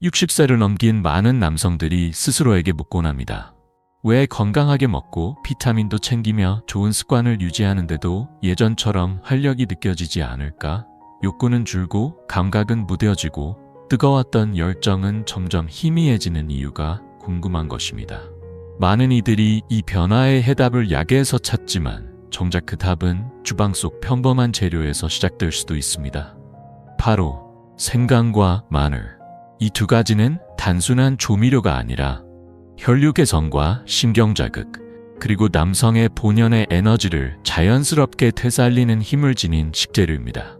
60세를 넘긴 많은 남성들이 스스로에게 묻곤 합니다. 왜 건강하게 먹고 비타민도 챙기며 좋은 습관을 유지하는데도 예전처럼 활력이 느껴지지 않을까? 욕구는 줄고 감각은 무뎌지고 뜨거웠던 열정은 점점 희미해지는 이유가 궁금한 것입니다. 많은 이들이 이 변화의 해답을 약에서 찾지만 정작 그 답은 주방 속 평범한 재료에서 시작될 수도 있습니다. 바로 생강과 마늘. 이 두 가지는 단순한 조미료가 아니라 혈류 개선과 신경자극, 그리고 남성의 본연의 에너지를 자연스럽게 되살리는 힘을 지닌 식재료입니다.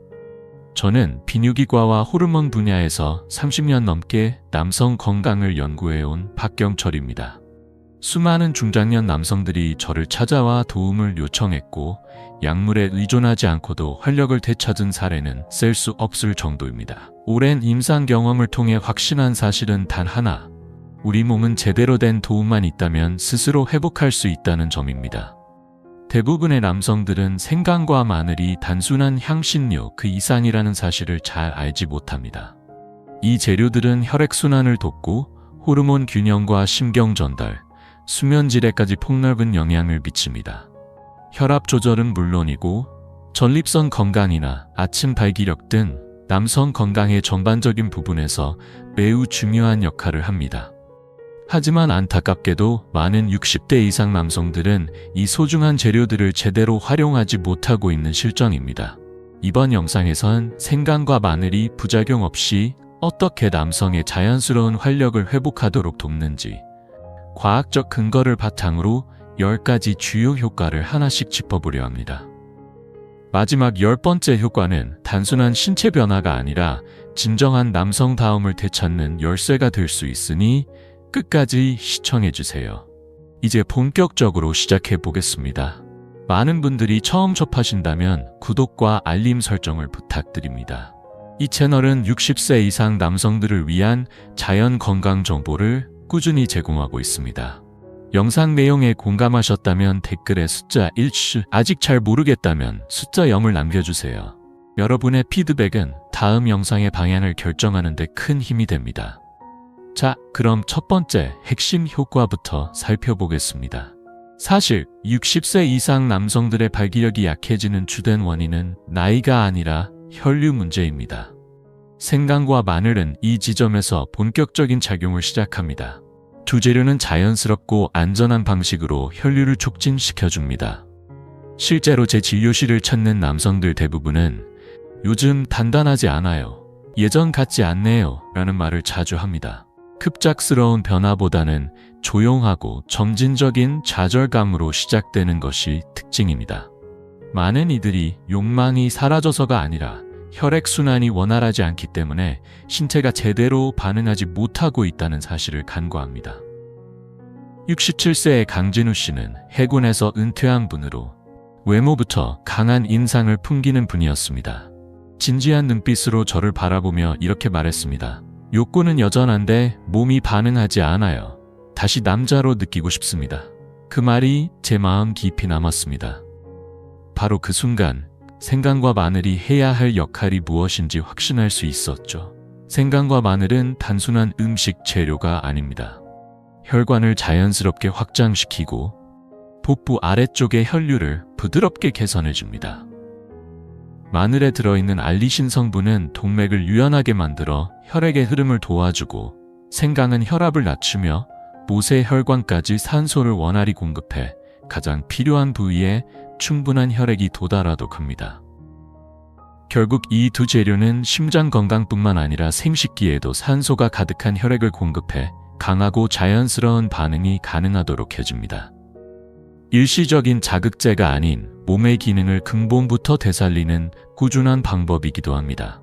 저는 비뇨기과와 호르몬 분야에서 30년 넘게 남성 건강을 연구해온 박경철입니다. 수많은 중장년 남성들이 저를 찾아와 도움을 요청했고 약물에 의존하지 않고도 활력을 되찾은 사례는 셀 수 없을 정도입니다. 오랜 임상 경험을 통해 확신한 사실은 단 하나, 우리 몸은 제대로 된 도움만 있다면 스스로 회복할 수 있다는 점입니다. 대부분의 남성들은 생강과 마늘이 단순한 향신료 그 이상이라는 사실을 잘 알지 못합니다. 이 재료들은 혈액순환을 돕고 호르몬 균형과 심경 전달, 수면 질에까지 폭넓은 영향을 미칩니다. 혈압 조절은 물론이고 전립선 건강이나 아침 발기력 등 남성 건강의 전반적인 부분에서 매우 중요한 역할을 합니다. 하지만 안타깝게도 많은 60대 이상 남성들은 이 소중한 재료들을 제대로 활용하지 못하고 있는 실정입니다. 이번 영상에선 생강과 마늘이 부작용 없이 어떻게 남성의 자연스러운 활력을 회복하도록 돕는지, 과학적 근거를 바탕으로 10가지 주요 효과를 하나씩 짚어보려 합니다. 마지막 10번째 효과는 단순한 신체 변화가 아니라 진정한 남성다움을 되찾는 열쇠가 될 수 있으니 끝까지 시청해주세요. 이제 본격적으로 시작해 보겠습니다. 많은 분들이 처음 접하신다면 구독과 알림 설정을 부탁드립니다. 이 채널은 60세 이상 남성들을 위한 자연 건강 정보를 꾸준히 제공하고 있습니다. 영상 내용에 공감하셨다면 댓글에 숫자 1, 아직 잘 모르겠다면 숫자 0을 남겨주세요. 여러분의 피드백은 다음 영상의 방향을 결정하는 데 큰 힘이 됩니다. 자, 그럼 첫 번째 핵심 효과부터 살펴보겠습니다. 사실 60세 이상 남성들의 발기력이 약해지는 주된 원인은 나이가 아니라 혈류 문제입니다. 생강과 마늘은 이 지점에서 본격적인 작용을 시작합니다. 두 재료는 자연스럽고 안전한 방식으로 혈류를 촉진시켜줍니다. 실제로 제 진료실을 찾는 남성들 대부분은 요즘 단단하지 않아요, 예전 같지 않네요 라는 말을 자주 합니다. 급작스러운 변화보다는 조용하고 점진적인 좌절감으로 시작되는 것이 특징입니다. 많은 이들이 욕망이 사라져서가 아니라 혈액순환이 원활하지 않기 때문에 신체가 제대로 반응하지 못하고 있다는 사실을 간과합니다. 67세의 강진우 씨는 해군에서 은퇴한 분으로 외모부터 강한 인상을 풍기는 분이었습니다. 진지한 눈빛으로 저를 바라보며 이렇게 말했습니다. 욕구는 여전한데 몸이 반응하지 않아요. 다시 남자로 느끼고 싶습니다. 그 말이 제 마음 깊이 남았습니다. 바로 그 순간 생강과 마늘이 해야 할 역할이 무엇인지 확신할 수 있었죠. 생강과 마늘은 단순한 음식 재료가 아닙니다. 혈관을 자연스럽게 확장시키고 복부 아래쪽의 혈류를 부드럽게 개선해줍니다. 마늘에 들어있는 알리신 성분은 동맥을 유연하게 만들어 혈액의 흐름을 도와주고, 생강은 혈압을 낮추며 모세 혈관까지 산소를 원활히 공급해 가장 필요한 부위에 충분한 혈액이 도달하도록 합니다. 결국 이 두 재료는 심장 건강뿐만 아니라 생식기에도 산소가 가득한 혈액을 공급해 강하고 자연스러운 반응이 가능하도록 해줍니다. 일시적인 자극제가 아닌 몸의 기능을 근본부터 되살리는 꾸준한 방법이기도 합니다.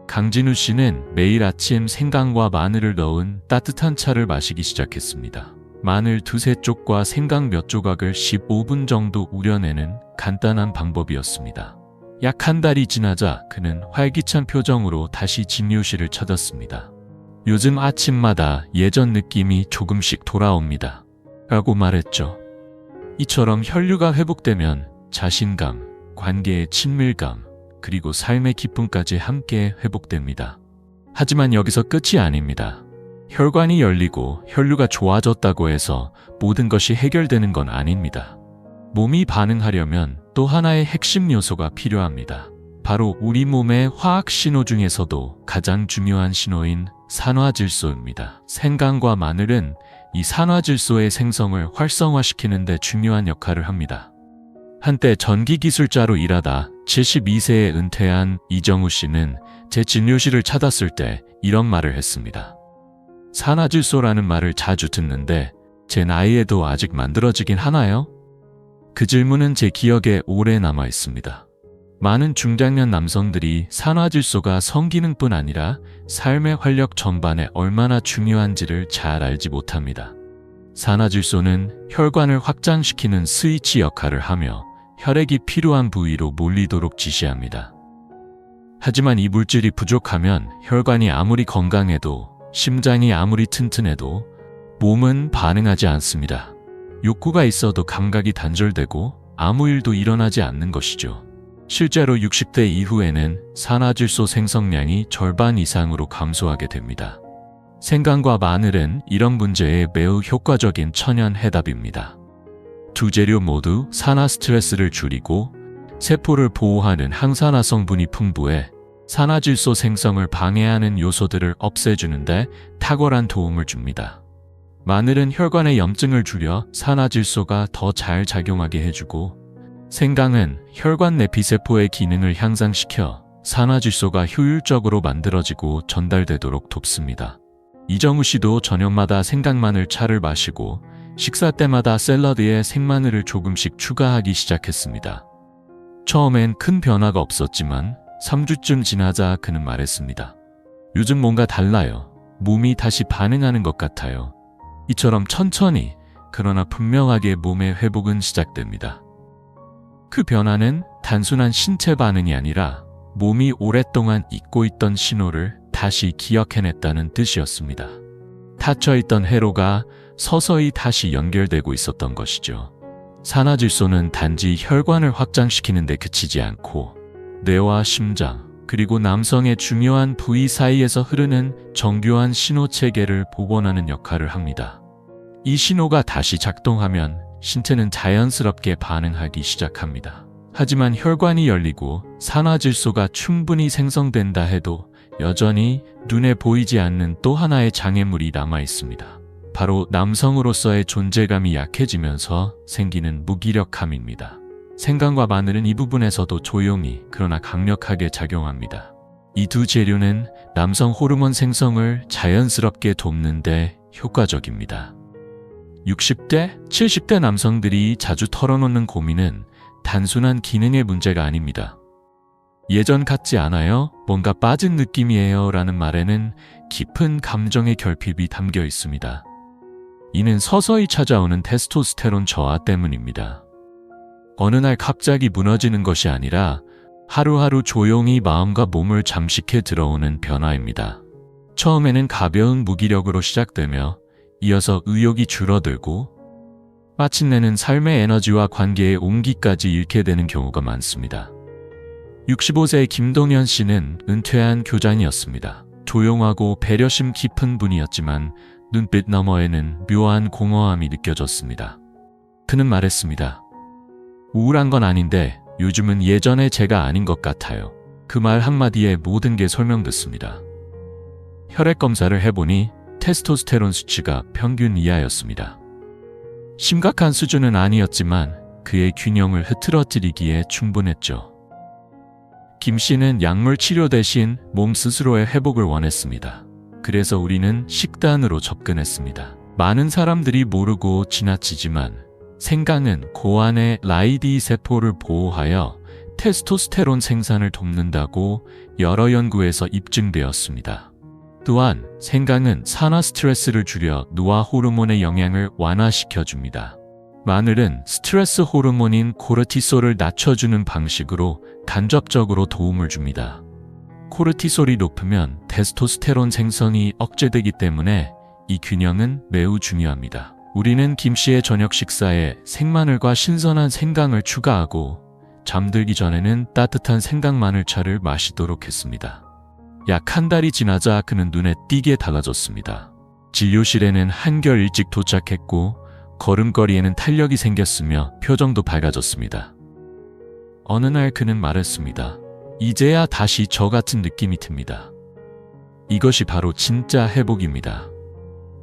강진우 씨는 매일 아침 생강과 마늘을 넣은 따뜻한 차를 마시기 시작했습니다. 마늘 두세 쪽과 생강 몇 조각을 15분 정도 우려내는 간단한 방법이었습니다. 약 한 달이 지나자 그는 활기찬 표정으로 다시 진료실을 찾았습니다. 요즘 아침마다 예전 느낌이 조금씩 돌아옵니다. 라고 말했죠. 이처럼 혈류가 회복되면 자신감, 관계의 친밀감, 그리고 삶의 기쁨까지 함께 회복됩니다. 하지만 여기서 끝이 아닙니다. 혈관이 열리고 혈류가 좋아졌다고 해서 모든 것이 해결되는 건 아닙니다. 몸이 반응하려면 또 하나의 핵심 요소가 필요합니다. 바로 우리 몸의 화학 신호 중에서도 가장 중요한 신호인 산화질소입니다. 생강과 마늘은 이 산화질소의 생성을 활성화시키는 데 중요한 역할을 합니다. 한때 전기기술자로 일하다 72세에 은퇴한 이정우 씨는 제 진료실을 찾았을 때 이런 말을 했습니다. 산화질소라는 말을 자주 듣는데 제 나이에도 아직 만들어지긴 하나요? 그 질문은 제 기억에 오래 남아 있습니다. 많은 중장년 남성들이 산화질소가 성기능뿐 아니라 삶의 활력 전반에 얼마나 중요한지를 잘 알지 못합니다. 산화질소는 혈관을 확장시키는 스위치 역할을 하며 혈액이 필요한 부위로 몰리도록 지시합니다. 하지만 이 물질이 부족하면 혈관이 아무리 건강해도 심장이 아무리 튼튼해도 몸은 반응하지 않습니다. 욕구가 있어도 감각이 단절되고 아무 일도 일어나지 않는 것이죠. 실제로 60대 이후에는 산화질소 생성량이 절반 이상으로 감소하게 됩니다. 생강과 마늘은 이런 문제에 매우 효과적인 천연 해답입니다. 두 재료 모두 산화 스트레스를 줄이고 세포를 보호하는 항산화 성분이 풍부해 산화질소 생성을 방해하는 요소들을 없애주는데 탁월한 도움을 줍니다. 마늘은 혈관의 염증을 줄여 산화질소가 더 잘 작용하게 해주고 생강은 혈관 내피세포의 기능을 향상시켜 산화질소가 효율적으로 만들어지고 전달되도록 돕습니다. 이정우 씨도 저녁마다 생강마늘 차를 마시고 식사 때마다 샐러드에 생마늘을 조금씩 추가하기 시작했습니다. 처음엔 큰 변화가 없었지만 3주쯤 지나자 그는 말했습니다. 요즘 뭔가 달라요. 몸이 다시 반응하는 것 같아요. 이처럼 천천히 그러나 분명하게 몸의 회복은 시작됩니다. 그 변화는 단순한 신체 반응이 아니라 몸이 오랫동안 잊고 있던 신호를 다시 기억해냈다는 뜻이었습니다. 닫혀있던 회로가 서서히 다시 연결되고 있었던 것이죠. 산화질소는 단지 혈관을 확장시키는 데 그치지 않고 뇌와 심장, 그리고 남성의 중요한 부위 사이에서 흐르는 정교한 신호체계를 복원하는 역할을 합니다. 이 신호가 다시 작동하면 신체는 자연스럽게 반응하기 시작합니다. 하지만 혈관이 열리고 산화질소가 충분히 생성된다 해도 여전히 눈에 보이지 않는 또 하나의 장애물이 남아 있습니다. 바로 남성으로서의 존재감이 약해지면서 생기는 무기력함입니다. 생강과 마늘은 이 부분에서도 조용히 그러나 강력하게 작용합니다. 이 두 재료는 남성 호르몬 생성을 자연스럽게 돕는 데 효과적입니다. 60대, 70대 남성들이 자주 털어놓는 고민은 단순한 기능의 문제가 아닙니다. 예전 같지 않아요? 뭔가 빠진 느낌이에요 라는 말에는 깊은 감정의 결핍이 담겨 있습니다. 이는 서서히 찾아오는 테스토스테론 저하 때문입니다. 어느 날 갑자기 무너지는 것이 아니라 하루하루 조용히 마음과 몸을 잠식해 들어오는 변화입니다. 처음에는 가벼운 무기력으로 시작되며 이어서 의욕이 줄어들고 마침내는 삶의 에너지와 관계의 온기까지 잃게 되는 경우가 많습니다. 65세의 김동현 씨는 은퇴한 교장이었습니다. 조용하고 배려심 깊은 분이었지만 눈빛 너머에는 묘한 공허함이 느껴졌습니다. 그는 말했습니다. 우울한 건 아닌데 요즘은 예전의 제가 아닌 것 같아요. 그 말 한마디에 모든 게 설명됐습니다. 혈액 검사를 해보니 테스토스테론 수치가 평균 이하였습니다. 심각한 수준은 아니었지만 그의 균형을 흐트러뜨리기에 충분했죠. 김 씨는 약물 치료 대신 몸 스스로의 회복을 원했습니다. 그래서 우리는 식단으로 접근했습니다. 많은 사람들이 모르고 지나치지만 생강은 고안의 라이디 세포를 보호하여 테스토스테론 생산을 돕는다고 여러 연구에서 입증되었습니다. 또한 생강은 산화 스트레스를 줄여 노화 호르몬의 영향을 완화시켜줍니다. 마늘은 스트레스 호르몬인 코르티솔을 낮춰주는 방식으로 간접적으로 도움을 줍니다. 코르티솔이 높으면 테스토스테론 생성이 억제되기 때문에 이 균형은 매우 중요합니다. 우리는 김 씨의 저녁 식사에 생마늘과 신선한 생강을 추가하고 잠들기 전에는 따뜻한 생강마늘차를 마시도록 했습니다. 약 한 달이 지나자 그는 눈에 띄게 달라졌습니다. 진료실에는 한결 일찍 도착했고 걸음걸이에는 탄력이 생겼으며 표정도 밝아졌습니다. 어느 날 그는 말했습니다. 이제야 다시 저 같은 느낌이 듭니다. 이것이 바로 진짜 회복입니다.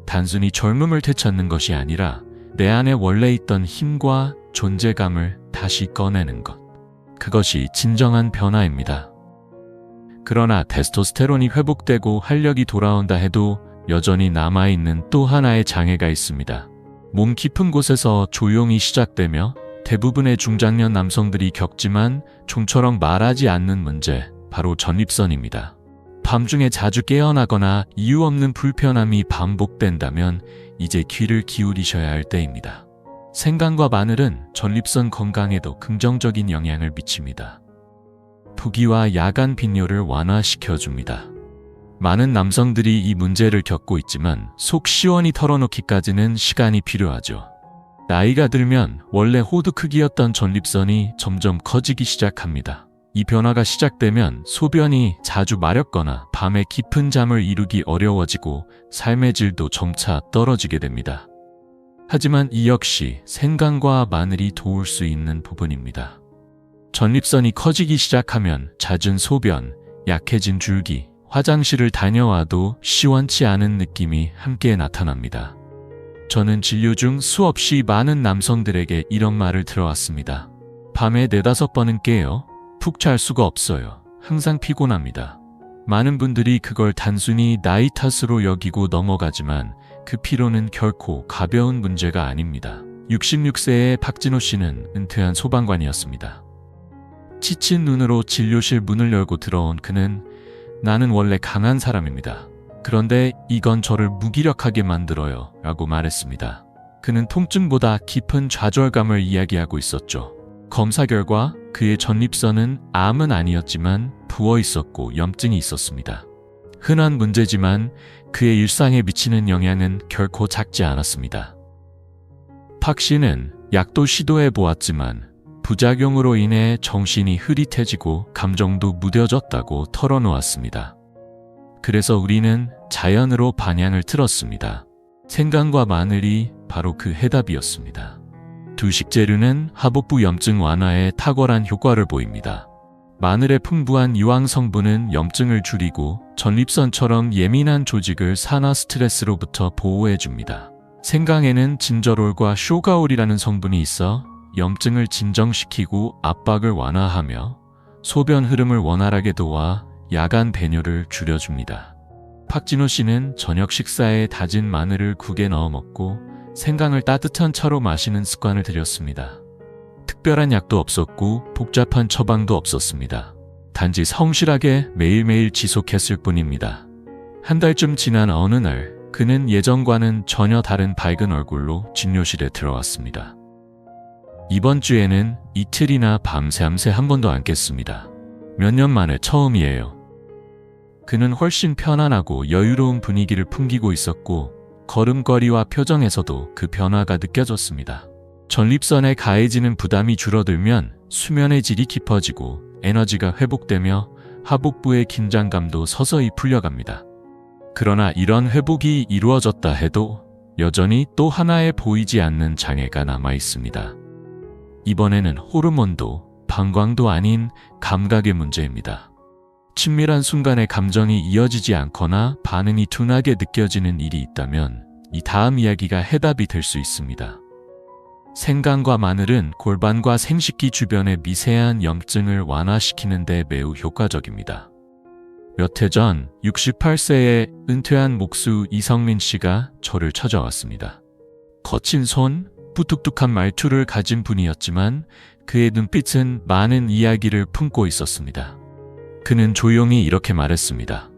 단순히 젊음을 되찾는 것이 아니라 내 안에 원래 있던 힘과 존재감을 다시 꺼내는 것. 그것이 진정한 변화입니다. 그러나 테스토스테론이 회복되고 활력이 돌아온다 해도 여전히 남아있는 또 하나의 장애가 있습니다. 몸 깊은 곳에서 조용히 시작되며 대부분의 중장년 남성들이 겪지만 좀처럼 말하지 않는 문제, 바로 전립선입니다. 밤중에 자주 깨어나거나 이유 없는 불편함이 반복된다면 이제 귀를 기울이셔야 할 때입니다. 생강과 마늘은 전립선 건강에도 긍정적인 영향을 미칩니다. 부기와 야간 빈뇨를 완화시켜줍니다. 많은 남성들이 이 문제를 겪고 있지만 속 시원히 털어놓기까지는 시간이 필요하죠. 나이가 들면 원래 호두 크기였던 전립선이 점점 커지기 시작합니다. 이 변화가 시작되면 소변이 자주 마렵거나 밤에 깊은 잠을 이루기 어려워지고 삶의 질도 점차 떨어지게 됩니다. 하지만 이 역시 생강과 마늘이 도울 수 있는 부분입니다. 전립선이 커지기 시작하면 잦은 소변, 약해진 줄기, 화장실을 다녀와도 시원치 않은 느낌이 함께 나타납니다. 저는 진료 중 수없이 많은 남성들에게 이런 말을 들어왔습니다. 밤에 4-5번은 깨요. 푹 잘 수가 없어요. 항상 피곤합니다. 많은 분들이 그걸 단순히 나이 탓으로 여기고 넘어가지만 그 피로는 결코 가벼운 문제가 아닙니다. 66세의 박진호 씨는 은퇴한 소방관이었습니다. 지친 눈으로 진료실 문을 열고 들어온 그는 나는 원래 강한 사람입니다. 그런데 이건 저를 무기력하게 만들어요 라고 말했습니다. 그는 통증보다 깊은 좌절감을 이야기하고 있었죠. 검사 결과 그의 전립선은 암은 아니었지만 부어 있었고 염증이 있었습니다. 흔한 문제지만 그의 일상에 미치는 영향은 결코 작지 않았습니다. 박 씨는 약도 시도해 보았지만 부작용으로 인해 정신이 흐릿해지고 감정도 무뎌졌다고 털어놓았습니다. 그래서 우리는 자연으로 방향을 틀었습니다. 생강과 마늘이 바로 그 해답이었습니다. 두 식재료는 하복부 염증 완화에 탁월한 효과를 보입니다. 마늘의 풍부한 이황 성분은 염증을 줄이고 전립선처럼 예민한 조직을 산화 스트레스로부터 보호해줍니다. 생강에는 진저롤과 쇼가올이라는 성분이 있어 염증을 진정시키고 압박을 완화하며 소변 흐름을 원활하게 도와 야간 배뇨를 줄여줍니다. 박진호 씨는 저녁 식사에 다진 마늘을 국에 넣어 먹고 생강을 따뜻한 차로 마시는 습관을 들였습니다. 특별한 약도 없었고 복잡한 처방도 없었습니다. 단지 성실하게 매일매일 지속했을 뿐입니다. 한 달쯤 지난 어느 날 그는 예전과는 전혀 다른 밝은 얼굴로 진료실에 들어왔습니다. 이번 주에는 이틀이나 밤새 한 번도 안 깼습니다. 몇 년 만에 처음이에요. 그는 훨씬 편안하고 여유로운 분위기를 풍기고 있었고 걸음걸이와 표정에서도 그 변화가 느껴졌습니다. 전립선에 가해지는 부담이 줄어들면 수면의 질이 깊어지고 에너지가 회복되며 하복부의 긴장감도 서서히 풀려갑니다. 그러나 이런 회복이 이루어졌다 해도 여전히 또 하나의 보이지 않는 장애가 남아 있습니다. 이번에는 호르몬도 방광도 아닌 감각의 문제입니다. 친밀한 순간에 감정이 이어지지 않거나 반응이 둔하게 느껴지는 일이 있다면 이 다음 이야기가 해답이 될 수 있습니다. 생강과 마늘은 골반과 생식기 주변의 미세한 염증을 완화시키는 데 매우 효과적입니다. 몇 해 전 68세의 은퇴한 목수 이성민 씨가 저를 찾아왔습니다. 거친 손, 무뚝뚝한 말투를 가진 분이었지만 그의 눈빛은 많은 이야기를 품고 있었습니다. 그는 조용히 이렇게 말했습니다.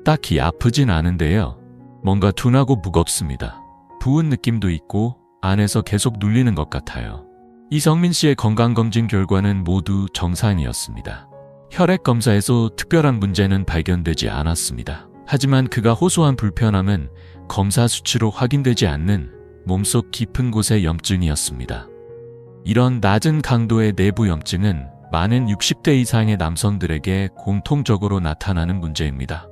딱히 아프진 않은데요. 뭔가 둔하고 무겁습니다. 부은 느낌도 있고 안에서 계속 눌리는 것 같아요. 이성민 씨의 건강검진 결과는 모두 정상이었습니다. 혈액 검사에서 특별한 문제는 발견되지 않았습니다. 하지만 그가 호소한 불편함은 검사 수치로 확인되지 않는 몸속 깊은 곳의 염증이었습니다. 이런 낮은 강도의 내부 염증은 많은 60대 이상의 남성들에게 공통적으로 나타나는 문제입니다.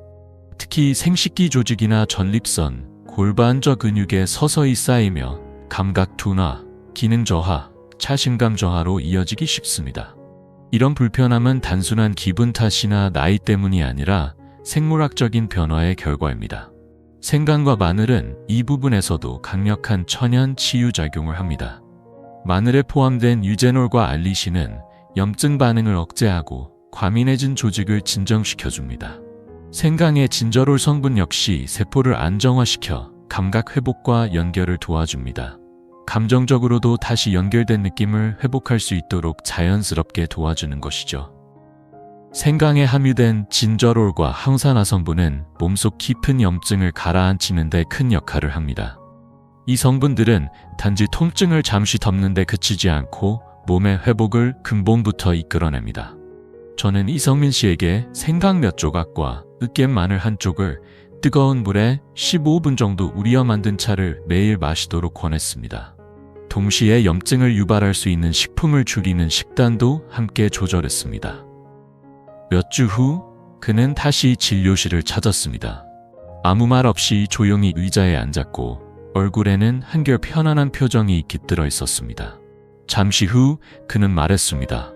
특히 생식기 조직이나 전립선, 골반저 근육에 서서히 쌓이며 감각 둔화, 기능 저하, 자신감 저하로 이어지기 쉽습니다. 이런 불편함은 단순한 기분 탓이나 나이 때문이 아니라 생물학적인 변화의 결과입니다. 생강과 마늘은 이 부분에서도 강력한 천연 치유작용을 합니다. 마늘에 포함된 유제놀과 알리신은 염증 반응을 억제하고 과민해진 조직을 진정시켜줍니다. 생강의 진저롤 성분 역시 세포를 안정화시켜 감각 회복과 연결을 도와줍니다. 감정적으로도 다시 연결된 느낌을 회복할 수 있도록 자연스럽게 도와주는 것이죠. 생강에 함유된 진저롤과 항산화 성분은 몸속 깊은 염증을 가라앉히는 데 큰 역할을 합니다. 이 성분들은 단지 통증을 잠시 덮는 데 그치지 않고 몸의 회복을 근본부터 이끌어냅니다. 저는 이성민 씨에게 생강 몇 조각과 으깬 마늘 한 쪽을 뜨거운 물에 15분 정도 우려 만든 차를 매일 마시도록 권했습니다. 동시에 염증을 유발할 수 있는 식품을 줄이는 식단도 함께 조절했습니다. 몇 주 후 그는 다시 진료실을 찾았습니다. 아무 말 없이 조용히 의자에 앉았고 얼굴에는 한결 편안한 표정이 깃들어 있었습니다. 잠시 후 그는 말했습니다.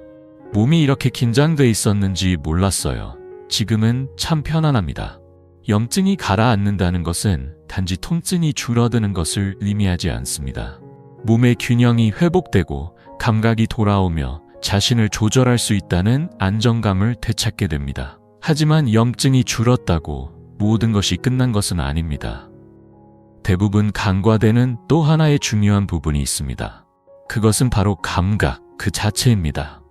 몸이 이렇게 긴장돼 있었는지 몰랐어요. 지금은 참 편안합니다. 염증이 가라앉는다는 것은 단지 통증이 줄어드는 것을 의미하지 않습니다. 몸의 균형이 회복되고 감각이 돌아오며 자신을 조절할 수 있다는 안정감을 되찾게 됩니다. 하지만 염증이 줄었다고 모든 것이 끝난 것은 아닙니다. 대부분 간과되는 또 하나의 중요한 부분이 있습니다. 그것은 바로 감각 그 자체입니다.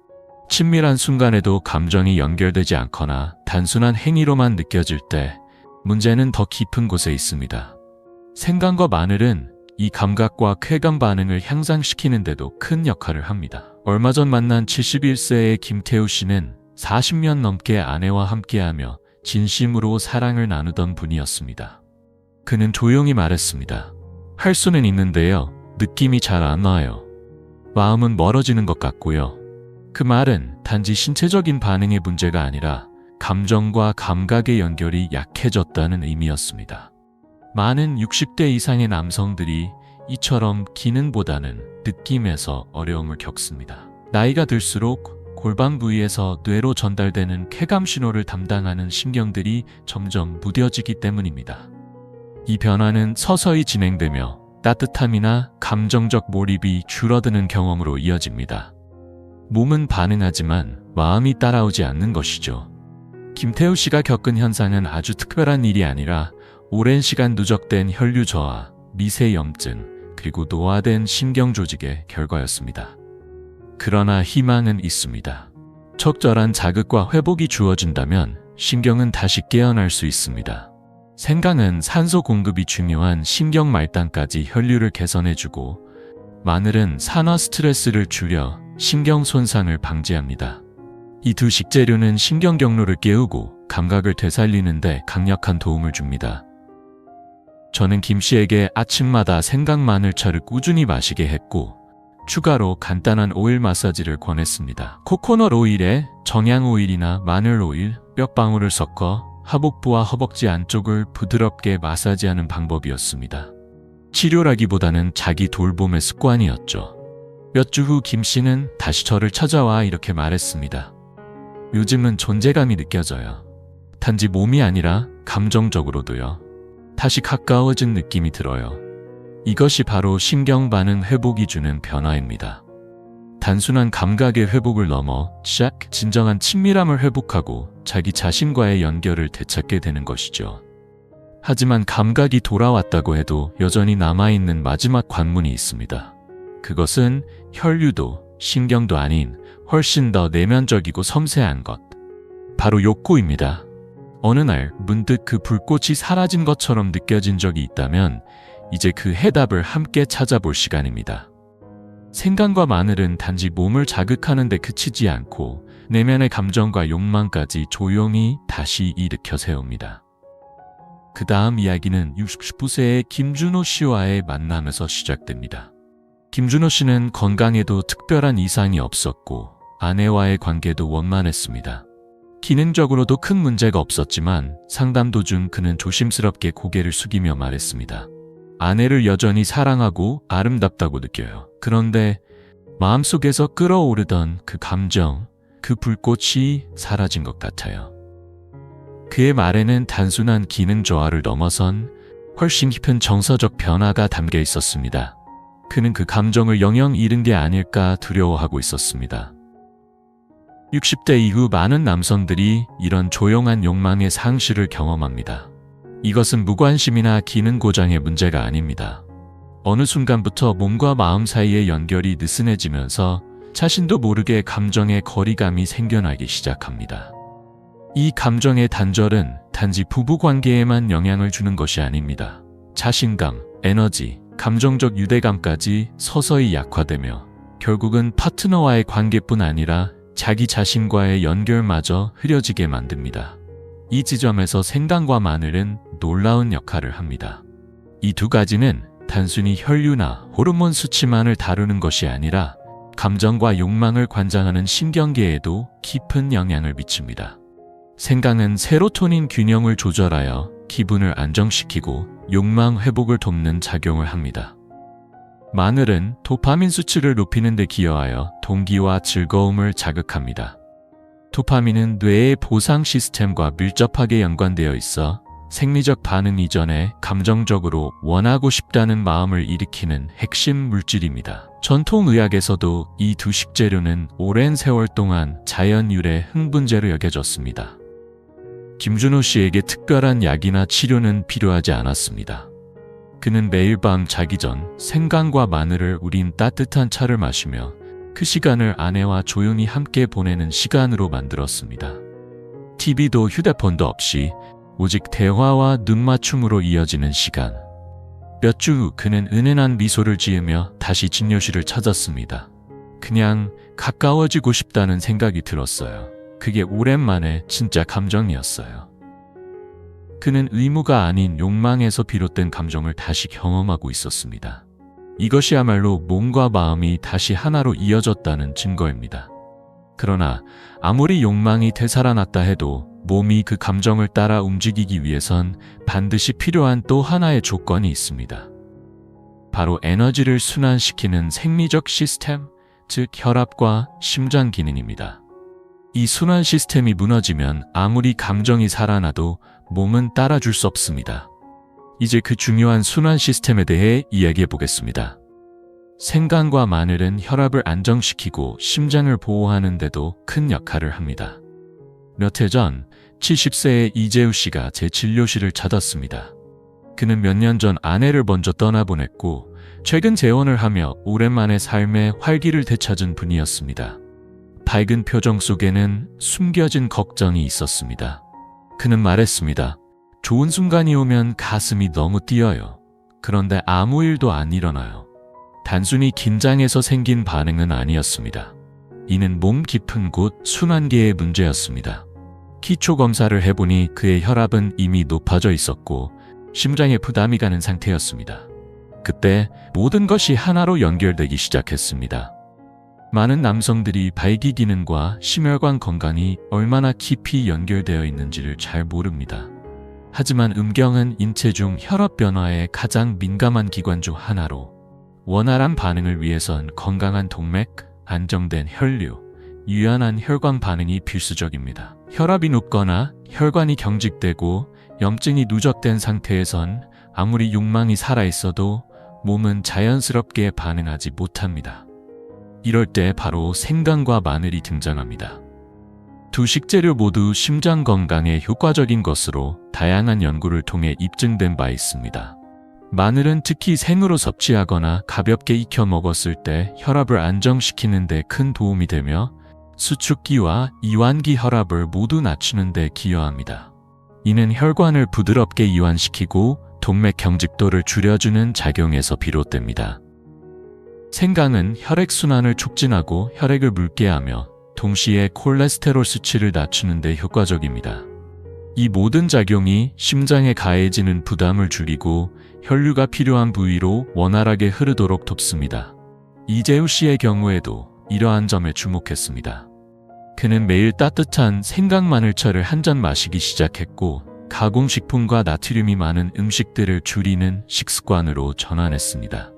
친밀한 순간에도 감정이 연결되지 않거나 단순한 행위로만 느껴질 때 문제는 더 깊은 곳에 있습니다. 생강과 마늘은 이 감각과 쾌감 반응을 향상시키는 데도 큰 역할을 합니다. 얼마 전 만난 71세의 김태우 씨는 40년 넘게 아내와 함께하며 진심으로 사랑을 나누던 분이었습니다. 그는 조용히 말했습니다. 할 수는 있는데요. 느낌이 잘 안 와요. 마음은 멀어지는 것 같고요. 그 말은 단지 신체적인 반응의 문제가 아니라 감정과 감각의 연결이 약해졌다는 의미였습니다. 많은 60대 이상의 남성들이 이처럼 기능보다는 느낌에서 어려움을 겪습니다. 나이가 들수록 골반 부위에서 뇌로 전달되는 쾌감 신호를 담당하는 신경들이 점점 무뎌지기 때문입니다. 이 변화는 서서히 진행되며 따뜻함이나 감정적 몰입이 줄어드는 경험으로 이어집니다. 몸은 반응하지만 마음이 따라오지 않는 것이죠. 김태우 씨가 겪은 현상은 아주 특별한 일이 아니라 오랜 시간 누적된 혈류 저하, 미세 염증, 그리고 노화된 신경 조직의 결과였습니다. 그러나 희망은 있습니다. 적절한 자극과 회복이 주어진다면 신경은 다시 깨어날 수 있습니다. 생강은 산소 공급이 중요한 신경 말단까지 혈류를 개선해주고 마늘은 산화 스트레스를 줄여 신경 손상을 방지합니다. 이 두 식재료는 신경 경로를 깨우고 감각을 되살리는 데 강력한 도움을 줍니다. 저는 김 씨에게 아침마다 생강 마늘차를 꾸준히 마시게 했고 추가로 간단한 오일 마사지를 권했습니다. 코코넛 오일에 정향 오일이나 마늘 오일 몇 방울을 섞어 하복부와 허벅지 안쪽을 부드럽게 마사지하는 방법이었습니다. 치료라기보다는 자기 돌봄의 습관이었죠. 몇 주 후 김 씨는 다시 저를 찾아와 이렇게 말했습니다. 요즘은 존재감이 느껴져요. 단지 몸이 아니라 감정적으로도요. 다시 가까워진 느낌이 들어요. 이것이 바로 신경 반응 회복이 주는 변화입니다. 단순한 감각의 회복을 넘어 진정한 친밀함을 회복하고 자기 자신과의 연결을 되찾게 되는 것이죠. 하지만 감각이 돌아왔다고 해도 여전히 남아있는 마지막 관문이 있습니다. 그것은 혈류도 신경도 아닌 훨씬 더 내면적이고 섬세한 것. 바로 욕구입니다. 어느 날 문득 그 불꽃이 사라진 것처럼 느껴진 적이 있다면 이제 그 해답을 함께 찾아볼 시간입니다. 생강과 마늘은 단지 몸을 자극하는 데 그치지 않고 내면의 감정과 욕망까지 조용히 다시 일으켜 세웁니다. 그 다음 이야기는 69세의 김준호 씨와의 만남에서 시작됩니다. 김준호 씨는 건강에도 특별한 이상이 없었고 아내와의 관계도 원만했습니다. 기능적으로도 큰 문제가 없었지만 상담 도중 그는 조심스럽게 고개를 숙이며 말했습니다. 아내를 여전히 사랑하고 아름답다고 느껴요. 그런데 마음속에서 끓어오르던 그 감정, 그 불꽃이 사라진 것 같아요. 그의 말에는 단순한 기능 저하를 넘어선 훨씬 깊은 정서적 변화가 담겨 있었습니다. 그는 그 감정을 영영 잃은 게 아닐까 두려워하고 있었습니다. 60대 이후 많은 남성들이 이런 조용한 욕망의 상실을 경험합니다. 이것은 무관심이나 기능 고장의 문제가 아닙니다. 어느 순간부터 몸과 마음 사이의 연결이 느슨해지면서 자신도 모르게 감정의 거리감이 생겨나기 시작합니다. 이 감정의 단절은 단지 부부관계에만 영향을 주는 것이 아닙니다. 자신감, 에너지, 감정적 유대감까지 서서히 약화되며 결국은 파트너와의 관계뿐 아니라 자기 자신과의 연결마저 흐려지게 만듭니다. 이 지점에서 생강과 마늘은 놀라운 역할을 합니다. 이 두 가지는 단순히 혈류나 호르몬 수치만을 다루는 것이 아니라 감정과 욕망을 관장하는 신경계에도 깊은 영향을 미칩니다. 생강은 세로토닌 균형을 조절하여 기분을 안정시키고 욕망 회복을 돕는 작용을 합니다. 마늘은 도파민 수치를 높이는 데 기여하여 동기와 즐거움을 자극합니다. 도파민은 뇌의 보상 시스템과 밀접하게 연관되어 있어 생리적 반응 이전에 감정적으로 원하고 싶다는 마음을 일으키는 핵심 물질입니다. 전통의학에서도 이 두 식재료는 오랜 세월 동안 자연 유래 흥분제로 여겨졌습니다. 김준호 씨에게 특별한 약이나 치료는 필요하지 않았습니다. 그는 매일 밤 자기 전 생강과 마늘을 우린 따뜻한 차를 마시며 그 시간을 아내와 조용히 함께 보내는 시간으로 만들었습니다. TV도 휴대폰도 없이 오직 대화와 눈맞춤으로 이어지는 시간. 몇 주 후 그는 은은한 미소를 지으며 다시 진료실을 찾았습니다. 그냥 가까워지고 싶다는 생각이 들었어요. 그게 오랜만에 진짜 감정이었어요. 그는 의무가 아닌 욕망에서 비롯된 감정을 다시 경험하고 있었습니다. 이것이야말로 몸과 마음이 다시 하나로 이어졌다는 증거입니다. 그러나 아무리 욕망이 되살아났다 해도 몸이 그 감정을 따라 움직이기 위해선 반드시 필요한 또 하나의 조건이 있습니다. 바로 에너지를 순환시키는 생리적 시스템, 즉 혈압과 심장 기능입니다. 이 순환 시스템이 무너지면 아무리 감정이 살아나도 몸은 따라줄 수 없습니다. 이제 그 중요한 순환 시스템에 대해 이야기해 보겠습니다. 생강과 마늘은 혈압을 안정시키고 심장을 보호하는 데도 큰 역할을 합니다. 몇 해 전 70세의 이재우 씨가 제 진료실을 찾았습니다. 그는 몇 년 전 아내를 먼저 떠나보냈고 최근 재혼을 하며 오랜만에 삶의 활기를 되찾은 분이었습니다. 밝은 표정 속에는 숨겨진 걱정이 있었습니다. 그는 말했습니다. 좋은 순간이 오면 가슴이 너무 뛰어요. 그런데 아무 일도 안 일어나요. 단순히 긴장해서 생긴 반응은 아니었습니다. 이는 몸 깊은 곳 순환계의 문제였습니다. 기초 검사를 해보니 그의 혈압은 이미 높아져 있었고 심장에 부담이 가는 상태였습니다. 그때 모든 것이 하나로 연결되기 시작했습니다. 많은 남성들이 발기 기능과 심혈관 건강이 얼마나 깊이 연결되어 있는지를 잘 모릅니다. 하지만 음경은 인체 중 혈압 변화에 가장 민감한 기관 중 하나로 원활한 반응을 위해선 건강한 동맥, 안정된 혈류, 유연한 혈관 반응이 필수적입니다. 혈압이 높거나 혈관이 경직되고 염증이 누적된 상태에선 아무리 욕망이 살아있어도 몸은 자연스럽게 반응하지 못합니다. 이럴 때 바로 생강과 마늘이 등장합니다. 두 식재료 모두 심장 건강에 효과적인 것으로 다양한 연구를 통해 입증된 바 있습니다. 마늘은 특히 생으로 섭취하거나 가볍게 익혀 먹었을 때 혈압을 안정시키는 데 큰 도움이 되며 수축기와 이완기 혈압을 모두 낮추는 데 기여합니다. 이는 혈관을 부드럽게 이완시키고 동맥 경직도를 줄여주는 작용에서 비롯됩니다. 생강은 혈액순환을 촉진하고 혈액을 묽게 하며 동시에 콜레스테롤 수치를 낮추는 데 효과적입니다. 이 모든 작용이 심장에 가해지는 부담을 줄이고 혈류가 필요한 부위로 원활하게 흐르도록 돕습니다. 이재우 씨의 경우에도 이러한 점에 주목했습니다. 그는 매일 따뜻한 생강 마늘차를 한 잔 마시기 시작했고 가공식품과 나트륨이 많은 음식들을 줄이는 식습관으로 전환했습니다.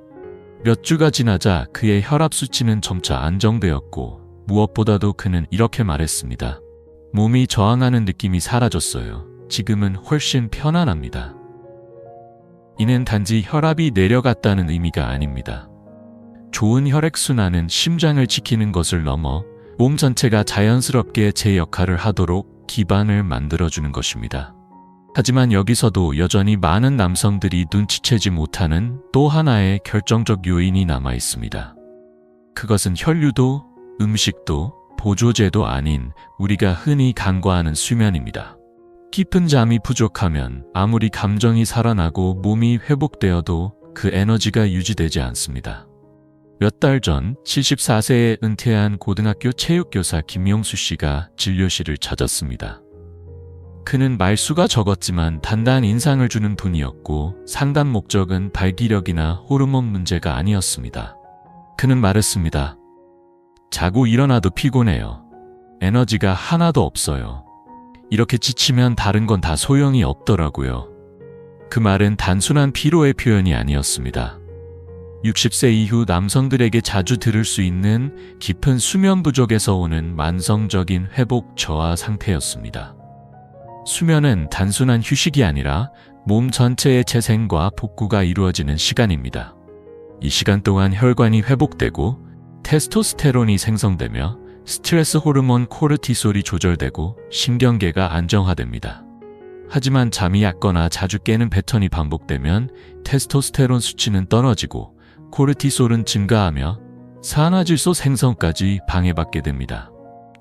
몇 주가 지나자 그의 혈압 수치는 점차 안정되었고 무엇보다도 그는 이렇게 말했습니다. 몸이 저항하는 느낌이 사라졌어요. 지금은 훨씬 편안합니다. 이는 단지 혈압이 내려갔다는 의미가 아닙니다. 좋은 혈액순환은 심장을 지키는 것을 넘어 몸 전체가 자연스럽게 제 역할을 하도록 기반을 만들어주는 것입니다. 하지만 여기서도 여전히 많은 남성들이 눈치채지 못하는 또 하나의 결정적 요인이 남아 있습니다. 그것은 혈류도 음식도 보조제도 아닌 우리가 흔히 간과하는 수면입니다. 깊은 잠이 부족하면 아무리 감정이 살아나고 몸이 회복되어도 그 에너지가 유지되지 않습니다. 몇 달 전 74세에 은퇴한 고등학교 체육교사 김용수 씨가 진료실을 찾았습니다. 그는 말수가 적었지만 단단한 인상을 주는 분이었고 상담 목적은 발기력이나 호르몬 문제가 아니었습니다. 그는 말했습니다. 자고 일어나도 피곤해요. 에너지가 하나도 없어요. 이렇게 지치면 다른 건 다 소용이 없더라고요. 그 말은 단순한 피로의 표현이 아니었습니다. 60세 이후 남성들에게 자주 들을 수 있는 깊은 수면 부족에서 오는 만성적인 회복 저하 상태였습니다. 수면은 단순한 휴식이 아니라 몸 전체의 재생과 복구가 이루어지는 시간입니다. 이 시간 동안 혈관이 회복되고 테스토스테론이 생성되며 스트레스 호르몬 코르티솔이 조절되고 신경계가 안정화됩니다. 하지만 잠이 얕거나 자주 깨는 패턴이 반복되면 테스토스테론 수치는 떨어지고 코르티솔은 증가하며 산화질소 생성까지 방해받게 됩니다.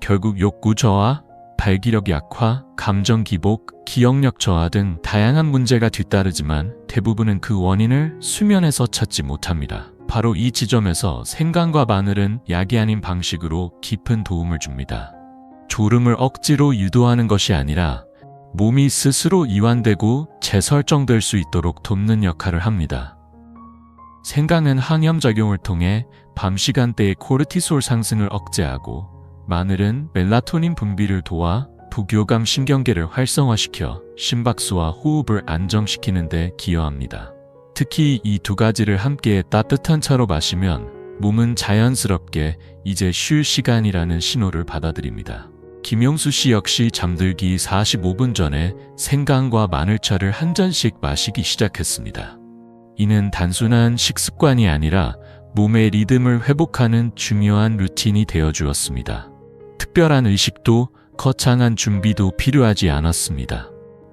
결국 욕구 저하, 발기력 약화, 감정 기복, 기억력 저하 등 다양한 문제가 뒤따르지만 대부분은 그 원인을 수면에서 찾지 못합니다. 바로 이 지점에서 생강과 마늘은 약이 아닌 방식으로 깊은 도움을 줍니다. 졸음을 억지로 유도하는 것이 아니라 몸이 스스로 이완되고 재설정될 수 있도록 돕는 역할을 합니다. 생강은 항염작용을 통해 밤 시간대의 코르티솔 상승을 억제하고 마늘은 멜라토닌 분비를 도와 부교감 신경계를 활성화시켜 심박수와 호흡을 안정시키는 데 기여합니다. 특히 이 두 가지를 함께 따뜻한 차로 마시면 몸은 자연스럽게 이제 쉴 시간이라는 신호를 받아들입니다. 김용수 씨 역시 잠들기 45분 전에 생강과 마늘차를 한 잔씩 마시기 시작했습니다. 이는 단순한 식습관이 아니라 몸의 리듬을 회복하는 중요한 루틴이 되어주었습니다. 특별한 의식도 거창한 준비도 필요하지 않았습니다.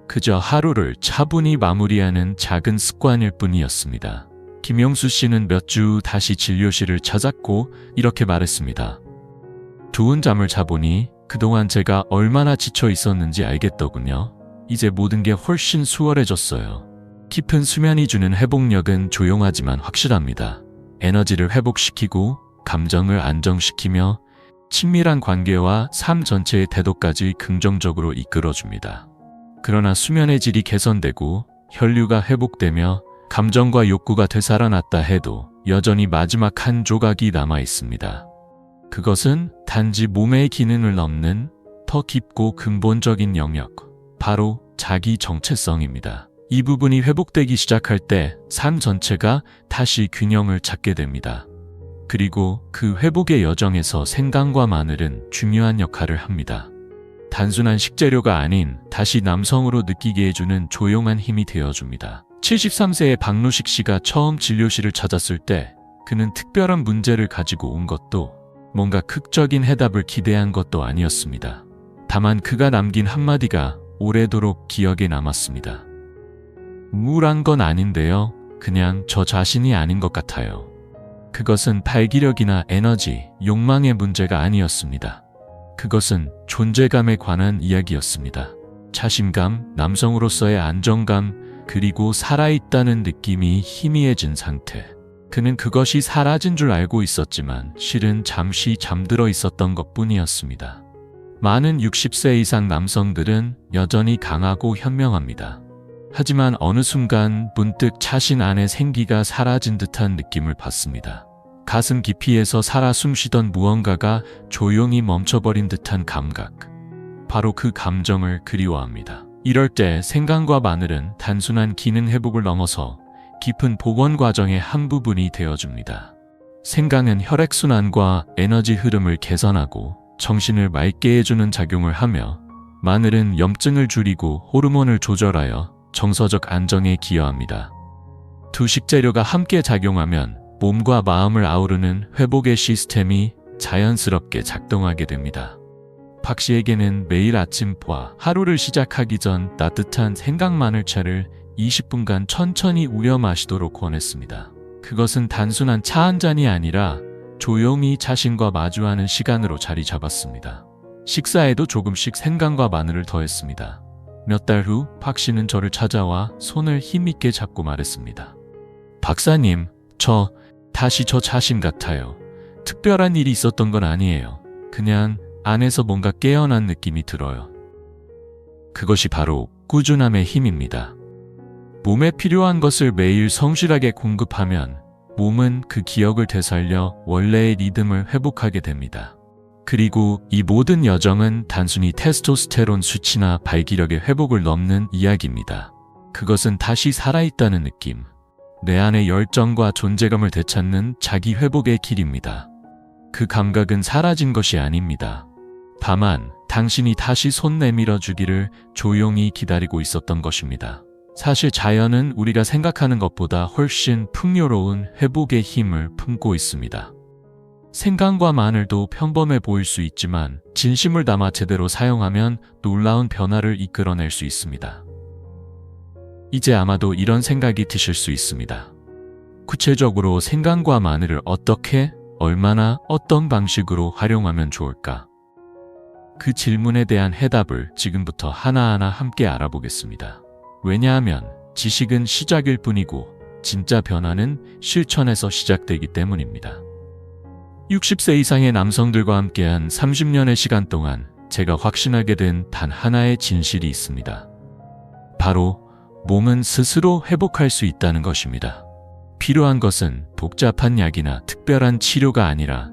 그저 하루를 차분히 마무리하는 작은 습관일 뿐이었습니다. 김용수 씨는 몇 주 후 다시 진료실을 찾았고 이렇게 말했습니다. 좋은 잠을 자보니 그동안 제가 얼마나 지쳐 있었는지 알겠더군요. 이제 모든 게 훨씬 수월해졌어요. 깊은 수면이 주는 회복력은 조용하지만 확실합니다. 에너지를 회복시키고 감정을 안정시키며 친밀한 관계와 삶 전체의 태도까지 긍정적으로 이끌어줍니다. 그러나 수면의 질이 개선되고 혈류가 회복되며 감정과 욕구가 되살아났다 해도 여전히 마지막 한 조각이 남아 있습니다. 그것은 단지 몸의 기능을 넘는 더 깊고 근본적인 영역, 바로 자기 정체성입니다. 이 부분이 회복되기 시작할 때 삶 전체가 다시 균형을 찾게 됩니다. 그리고 그 회복의 여정에서 생강과 마늘은 중요한 역할을 합니다. 단순한 식재료가 아닌 다시 남성으로 느끼게 해주는 조용한 힘이 되어줍니다. 73세의 박노식 씨가 처음 진료실을 찾았을 때 그는 특별한 문제를 가지고 온 것도 뭔가 극적인 해답을 기대한 것도 아니었습니다. 다만 그가 남긴 한마디가 오래도록 기억에 남았습니다. 우울한 건 아닌데요. 그냥 저 자신이 아닌 것 같아요. 그것은 발기력이나 에너지, 욕망의 문제가 아니었습니다. 그것은 존재감에 관한 이야기였습니다. 자신감, 남성으로서의 안정감, 그리고 살아있다는 느낌이 희미해진 상태. 그는 그것이 사라진 줄 알고 있었지만 실은 잠시 잠들어 있었던 것뿐이었습니다. 많은 60세 이상 남성들은 여전히 강하고 현명합니다. 하지만 어느 순간 문득 자신 안에 생기가 사라진 듯한 느낌을 받습니다. 가슴 깊이에서 살아 숨쉬던 무언가가 조용히 멈춰버린 듯한 감각. 바로 그 감정을 그리워합니다. 이럴 때 생강과 마늘은 단순한 기능 회복을 넘어서 깊은 복원 과정의 한 부분이 되어줍니다. 생강은 혈액순환과 에너지 흐름을 개선하고 정신을 맑게 해주는 작용을 하며, 마늘은 염증을 줄이고 호르몬을 조절하여 정서적 안정에 기여합니다. 두 식재료가 함께 작용하면 몸과 마음을 아우르는 회복의 시스템이 자연스럽게 작동하게 됩니다. 박 씨에게는 매일 아침과 하루를 시작하기 전 따뜻한 생강 마늘차를 20분간 천천히 우려 마시도록 권했습니다. 그것은 단순한 차 한 잔이 아니라 조용히 자신과 마주하는 시간으로 자리 잡았습니다. 식사에도 조금씩 생강과 마늘을 더했습니다. 몇 달 후 박 씨는 저를 찾아와 손을 힘있게 잡고 말했습니다. 박사님, 다시 저 자신 같아요. 특별한 일이 있었던 건 아니에요. 그냥 안에서 뭔가 깨어난 느낌이 들어요. 그것이 바로 꾸준함의 힘입니다. 몸에 필요한 것을 매일 성실하게 공급하면 몸은 그 기억을 되살려 원래의 리듬을 회복하게 됩니다. 그리고 이 모든 여정은 단순히 테스토스테론 수치나 발기력의 회복을 넘는 이야기입니다. 그것은 다시 살아있다는 느낌, 내 안의 열정과 존재감을 되찾는 자기 회복의 길입니다. 그 감각은 사라진 것이 아닙니다. 다만 당신이 다시 손 내밀어 주기를 조용히 기다리고 있었던 것입니다. 사실 자연은 우리가 생각하는 것보다 훨씬 풍요로운 회복의 힘을 품고 있습니다. 생강과 마늘도 평범해 보일 수 있지만 진심을 담아 제대로 사용하면 놀라운 변화를 이끌어낼 수 있습니다. 이제 아마도 이런 생각이 드실 수 있습니다. 구체적으로 생강과 마늘을 어떻게, 얼마나, 어떤 방식으로 활용하면 좋을까? 그 질문에 대한 해답을 지금부터 하나하나 함께 알아보겠습니다. 왜냐하면 지식은 시작일 뿐이고 진짜 변화는 실천에서 시작되기 때문입니다. 60세 이상의 남성들과 함께한 30년의 시간 동안 제가 확신하게 된 단 하나의 진실이 있습니다. 바로 몸은 스스로 회복할 수 있다는 것입니다. 필요한 것은 복잡한 약이나 특별한 치료가 아니라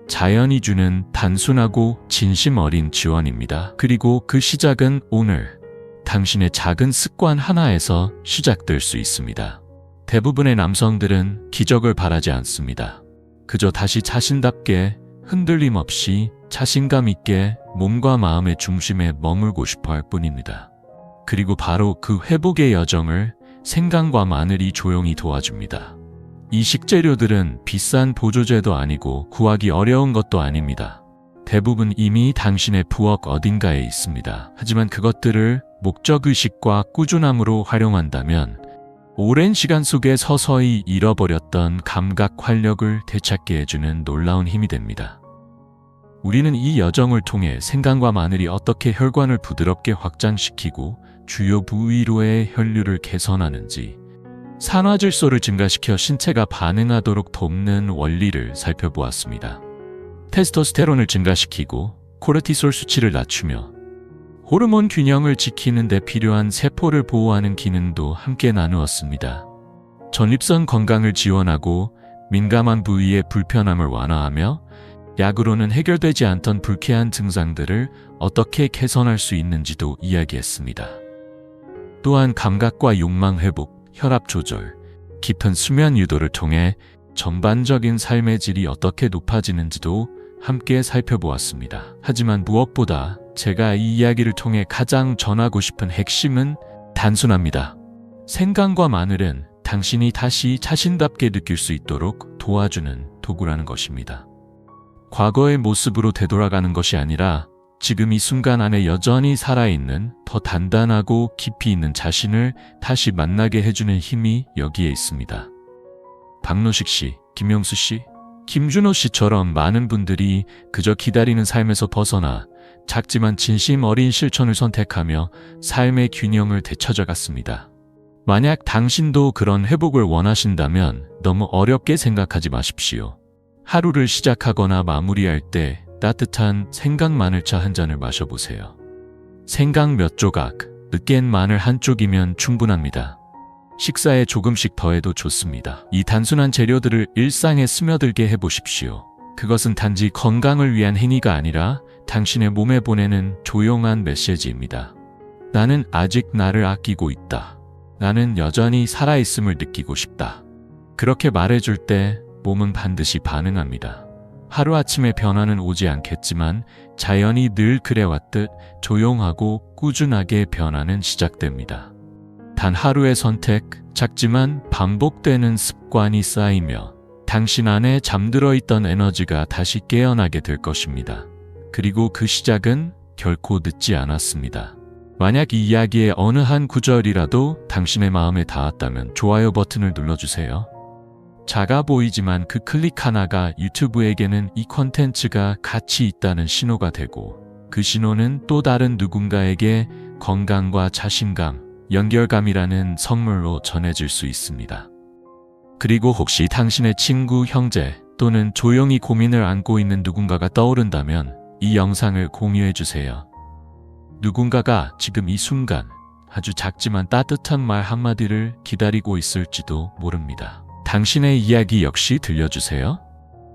자연이 주는 단순하고 진심 어린 지원입니다. 그리고 그 시작은 오늘 당신의 작은 습관 하나에서 시작될 수 있습니다. 대부분의 남성들은 기적을 바라지 않습니다. 그저 다시 자신답게 흔들림 없이 자신감 있게 몸과 마음의 중심에 머물고 싶어 할 뿐입니다. 그리고 바로 그 회복의 여정을 생강과 마늘이 조용히 도와줍니다. 이 식재료들은 비싼 보조제도 아니고 구하기 어려운 것도 아닙니다. 대부분 이미 당신의 부엌 어딘가에 있습니다. 하지만 그것들을 목적의식과 꾸준함으로 활용한다면 오랜 시간 속에 서서히 잃어버렸던 감각 활력을 되찾게 해주는 놀라운 힘이 됩니다. 우리는 이 여정을 통해 생강과 마늘이 어떻게 혈관을 부드럽게 확장시키고 주요 부위로의 혈류를 개선하는지, 산화질소를 증가시켜 신체가 반응하도록 돕는 원리를 살펴보았습니다. 테스토스테론을 증가시키고 코르티솔 수치를 낮추며 호르몬 균형을 지키는 데 필요한 세포를 보호하는 기능도 함께 나누었습니다. 전립선 건강을 지원하고 민감한 부위의 불편함을 완화하며 약으로는 해결되지 않던 불쾌한 증상들을 어떻게 개선할 수 있는지도 이야기했습니다. 또한 감각과 욕망 회복, 혈압 조절, 깊은 수면 유도를 통해 전반적인 삶의 질이 어떻게 높아지는지도 함께 살펴보았습니다. 하지만 무엇보다 제가 이 이야기를 통해 가장 전하고 싶은 핵심은 단순합니다. 생강과 마늘은 당신이 다시 자신답게 느낄 수 있도록 도와주는 도구라는 것입니다. 과거의 모습으로 되돌아가는 것이 아니라 지금 이 순간 안에 여전히 살아있는 더 단단하고 깊이 있는 자신을 다시 만나게 해주는 힘이 여기에 있습니다. 박노식 씨, 김용수 씨, 김준호 씨처럼 많은 분들이 그저 기다리는 삶에서 벗어나 작지만 진심 어린 실천을 선택하며 삶의 균형을 되찾아갔습니다. 만약 당신도 그런 회복을 원하신다면 너무 어렵게 생각하지 마십시오. 하루를 시작하거나 마무리할 때 따뜻한 생강 마늘차 한 잔을 마셔보세요. 생강 몇 조각, 으깬 마늘 한 쪽이면 충분합니다. 식사에 조금씩 더해도 좋습니다. 이 단순한 재료들을 일상에 스며들게 해보십시오. 그것은 단지 건강을 위한 행위가 아니라 당신의 몸에 보내는 조용한 메시지입니다. 나는 아직 나를 아끼고 있다. 나는 여전히 살아있음을 느끼고 싶다. 그렇게 말해줄 때 몸은 반드시 반응합니다. 하루아침에 변화는 오지 않겠지만 자연이 늘 그래왔듯 조용하고 꾸준하게 변화는 시작됩니다. 단 하루의 선택, 작지만 반복되는 습관이 쌓이며 당신 안에 잠들어 있던 에너지가 다시 깨어나게 될 것입니다. 그리고 그 시작은 결코 늦지 않았습니다. 만약 이 이야기의 어느 한 구절이라도 당신의 마음에 닿았다면 좋아요 버튼을 눌러주세요. 작아 보이지만 그 클릭 하나가 유튜브에게는 이 콘텐츠가 가치 있다는 신호가 되고, 그 신호는 또 다른 누군가에게 건강과 자신감, 연결감이라는 선물로 전해질 수 있습니다. 그리고 혹시 당신의 친구, 형제 또는 조용히 고민을 안고 있는 누군가가 떠오른다면 이 영상을 공유해주세요. 누군가가 지금 이 순간 아주 작지만 따뜻한 말 한마디를 기다리고 있을지도 모릅니다. 당신의 이야기 역시 들려주세요.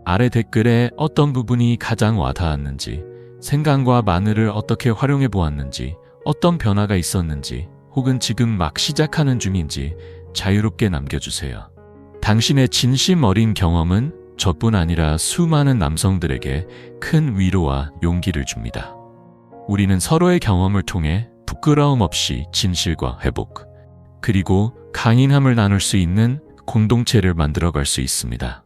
아래 댓글에 어떤 부분이 가장 와닿았는지, 생강과 마늘을 어떻게 활용해 보았는지, 어떤 변화가 있었는지, 혹은 지금 막 시작하는 중인지 자유롭게 남겨주세요. 당신의 진심 어린 경험은 저뿐 아니라 수많은 남성들에게 큰 위로와 용기를 줍니다. 우리는 서로의 경험을 통해 부끄러움 없이 진실과 회복, 그리고 강인함을 나눌 수 있는 공동체를 만들어갈 수 있습니다.